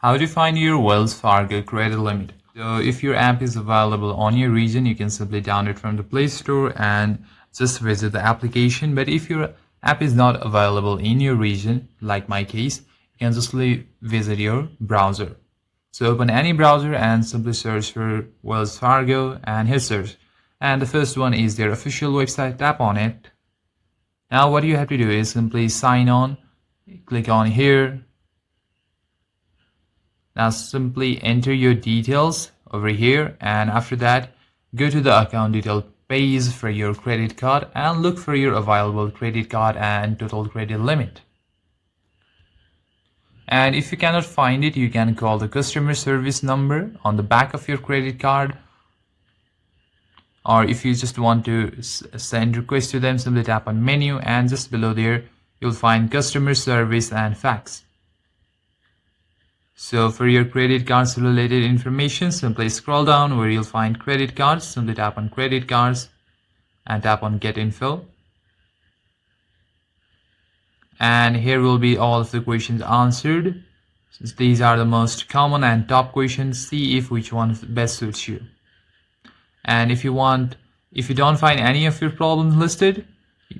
How to find your Wells Fargo credit limit. So if your app is available on your region, you can simply download from the Play Store and just visit the application. But if your app is not available in your region, like my case, you can just visit your browser. So open any browser and simply search for Wells Fargo and hit search. And the first one is their official website. Tap on it. Now what you have to do is simply sign on. Click on here. Now simply enter your details over here, and after that go to the account detail page for your credit card and look for your available credit card and total credit limit. And if you cannot find it, you can call the customer service number on the back of your credit card, or if you just want to send request to them, simply tap on menu, and just below there you'll find customer service and fax. So for your credit cards related information, simply scroll down where you'll find credit cards. Simply tap on credit cards and tap on get info. And here will be all of the questions answered. Since these are the most common and top questions, see if which one best suits you. And if you don't find any of your problems listed,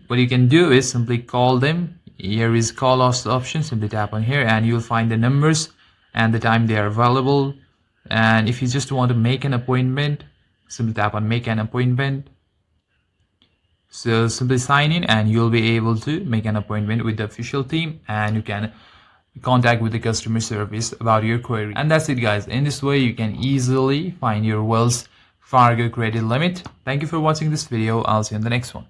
what you can do is simply call them. Here is call us option. Simply tap on here and you'll find the numbers and the time they are available. And if you just want to make an appointment, simply tap on make an appointment. So simply sign in and you'll be able to make an appointment with the official team, and you can contact with the customer service about your query. And that's it, guys. In this way you can easily find your Wells Fargo credit limit. Thank you for watching this video. I'll see you in the next one.